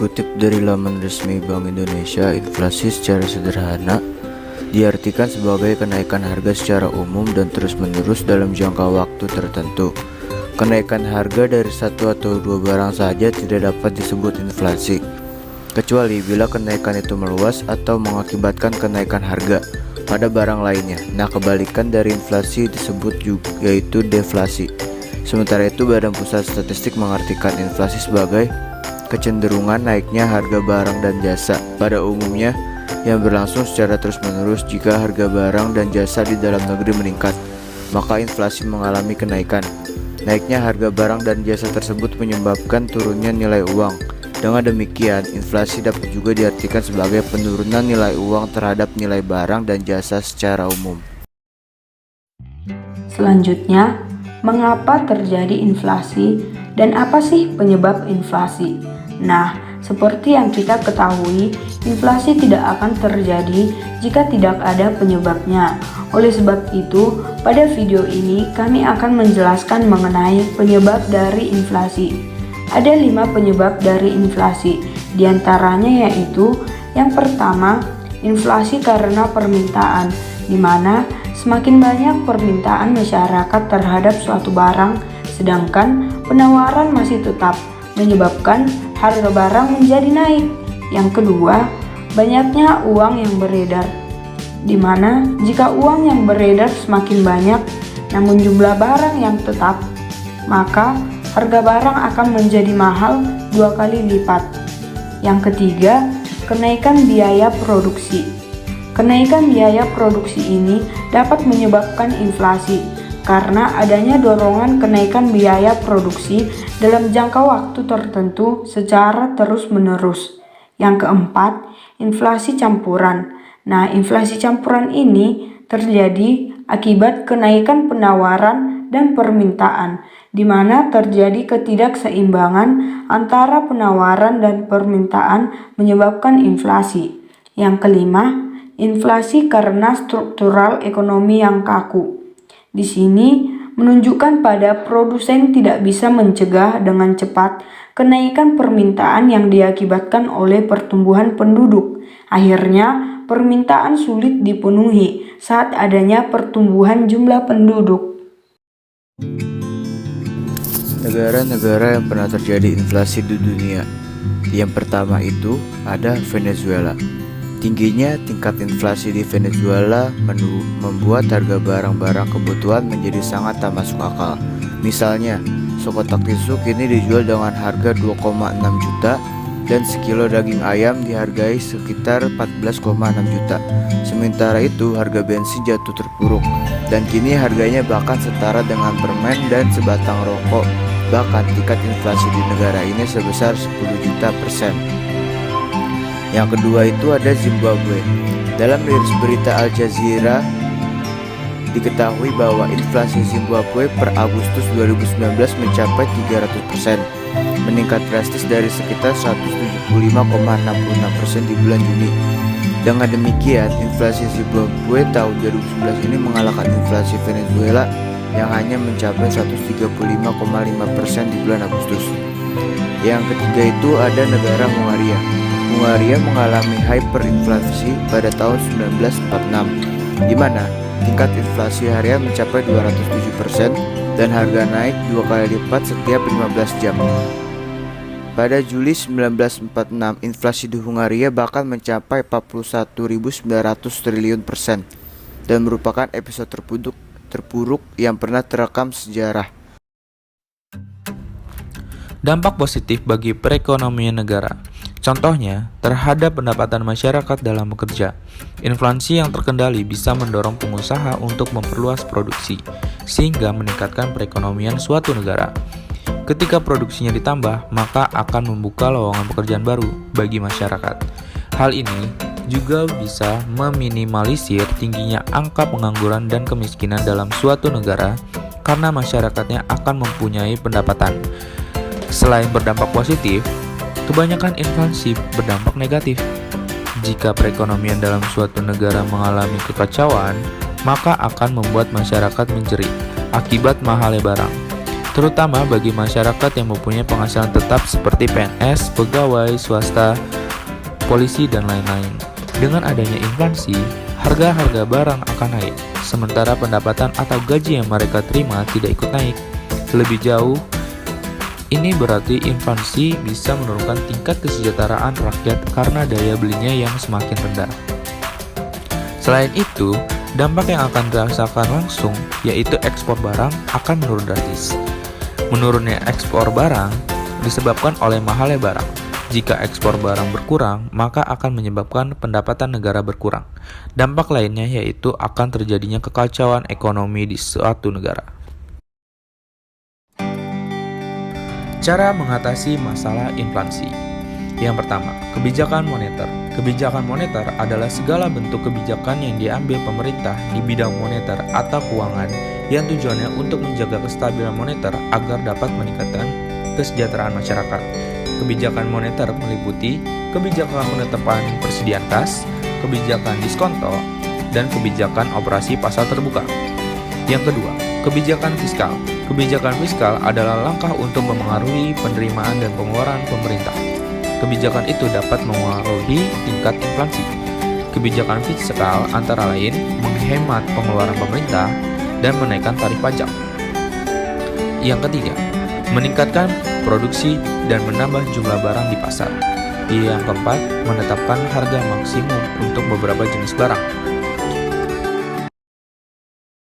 Dikutip dari laman resmi Bank Indonesia, inflasi secara sederhana diartikan sebagai kenaikan harga secara umum dan terus-menerus dalam jangka waktu tertentu. Kenaikan harga dari satu atau dua barang saja tidak dapat disebut inflasi, kecuali bila kenaikan itu meluas atau mengakibatkan kenaikan harga pada barang lainnya. Nah, kebalikan dari inflasi disebut juga yaitu deflasi. Sementara itu, Badan Pusat Statistik mengartikan inflasi sebagai kecenderungan naiknya harga barang dan jasa pada umumnya yang berlangsung secara terus-menerus. Jika harga barang dan jasa di dalam negeri meningkat, maka inflasi mengalami kenaikan. Naiknya harga barang dan jasa tersebut menyebabkan turunnya nilai uang. Dengan demikian, inflasi dapat juga diartikan sebagai penurunan nilai uang terhadap nilai barang dan jasa secara umum. Selanjutnya, mengapa terjadi inflasi dan apa sih penyebab inflasi? Nah, seperti yang kita ketahui, inflasi tidak akan terjadi jika tidak ada penyebabnya. Oleh sebab itu, pada video ini kami akan menjelaskan mengenai penyebab dari inflasi. Ada 5 penyebab dari inflasi, diantaranya yaitu yang pertama, inflasi karena permintaan, di mana semakin banyak permintaan masyarakat terhadap suatu barang, sedangkan penawaran masih tetap, menyebabkan harga barang menjadi naik. Yang kedua, banyaknya uang yang beredar, di mana jika uang yang beredar semakin banyak, namun jumlah barang yang tetap, maka harga barang akan menjadi mahal 2 kali lipat. Yang ketiga, kenaikan biaya produksi. Kenaikan biaya produksi ini dapat menyebabkan inflasi karena adanya dorongan kenaikan biaya produksi dalam jangka waktu tertentu secara terus-menerus. Yang keempat, inflasi campuran. Nah, inflasi campuran ini terjadi akibat kenaikan penawaran dan permintaan, di mana terjadi ketidakseimbangan antara penawaran dan permintaan menyebabkan inflasi. Yang kelima, inflasi karena struktural ekonomi yang kaku. Di sini menunjukkan pada produsen tidak bisa mencegah dengan cepat kenaikan permintaan yang diakibatkan oleh pertumbuhan penduduk. Akhirnya, permintaan sulit dipenuhi saat adanya pertumbuhan jumlah penduduk. Negara-negara yang pernah terjadi inflasi di dunia. Yang pertama itu ada Venezuela. Tingginya tingkat inflasi di Venezuela membuat harga barang-barang kebutuhan menjadi sangat tak masuk akal. Misalnya, sekotak tisu kini dijual dengan harga 2,6 juta dan sekilo daging ayam dihargai sekitar 14,6 juta. Sementara itu, harga bensin jatuh terpuruk dan kini harganya bahkan setara dengan permen dan sebatang rokok. Bahkan tingkat inflasi di negara ini sebesar 10 juta %. Yang kedua itu ada Zimbabwe. Dalam rilis berita Al Jazeera diketahui bahwa inflasi Zimbabwe per Agustus 2019 mencapai 300%, meningkat drastis dari sekitar 175,66% di bulan Juni. Dengan demikian, inflasi Zimbabwe tahun 2019 ini mengalahkan inflasi Venezuela yang hanya mencapai 135,5% di bulan Agustus. Yang ketiga itu ada negara Hungaria. Hungaria mengalami hyperinflasi pada tahun 1946, di mana tingkat inflasi harian mencapai 207% dan harga naik 2 kali lipat setiap 15 jam. Pada Juli 1946, inflasi di Hungaria bahkan mencapai 41.900 triliun % dan merupakan episode terburuk yang pernah terekam sejarah. Dampak positif bagi perekonomian negara. Contohnya, terhadap pendapatan masyarakat dalam bekerja. Inflasi yang terkendali bisa mendorong pengusaha untuk memperluas produksi, sehingga meningkatkan perekonomian suatu negara. Ketika produksinya ditambah, maka akan membuka lowongan pekerjaan baru bagi masyarakat. Hal ini juga bisa meminimalisir tingginya angka pengangguran dan kemiskinan dalam suatu negara karena masyarakatnya akan mempunyai pendapatan. Selain berdampak positif, kebanyakan inflasi berdampak negatif. Jika perekonomian dalam suatu negara mengalami kekacauan, maka akan membuat masyarakat menjerit akibat mahalnya barang. terutama bagi masyarakat yang mempunyai penghasilan tetap seperti PNS, pegawai swasta, polisi, dan lain-lain. Dengan adanya inflasi, harga-harga barang akan naik, sementara pendapatan atau gaji yang mereka terima tidak ikut naik. Lebih jauh, ini berarti inflasi bisa menurunkan tingkat kesejahteraan rakyat karena daya belinya yang semakin rendah. Selain itu, dampak yang akan dirasakan langsung yaitu ekspor barang akan menurun drastis. Menurunnya ekspor barang disebabkan oleh mahalnya barang. Jika ekspor barang berkurang, maka akan menyebabkan pendapatan negara berkurang. Dampak lainnya yaitu akan terjadinya kekacauan ekonomi di suatu negara. Cara mengatasi masalah inflasi. Yang pertama, kebijakan moneter. Kebijakan moneter adalah segala bentuk kebijakan yang diambil pemerintah di bidang moneter atau keuangan yang tujuannya untuk menjaga kestabilan moneter agar dapat meningkatkan kesejahteraan masyarakat. Kebijakan moneter meliputi kebijakan penetapan persediaan kas, kebijakan diskonto, dan kebijakan operasi pasar terbuka. Yang kedua, kebijakan fiskal. Kebijakan fiskal adalah langkah untuk memengaruhi penerimaan dan pengeluaran pemerintah. Kebijakan itu dapat mempengaruhi tingkat inflasi. Kebijakan fiskal antara lain menghemat pengeluaran pemerintah dan menaikkan tarif pajak. Yang ketiga, meningkatkan produksi dan menambah jumlah barang di pasar. Yang keempat, menetapkan harga maksimum untuk beberapa jenis barang.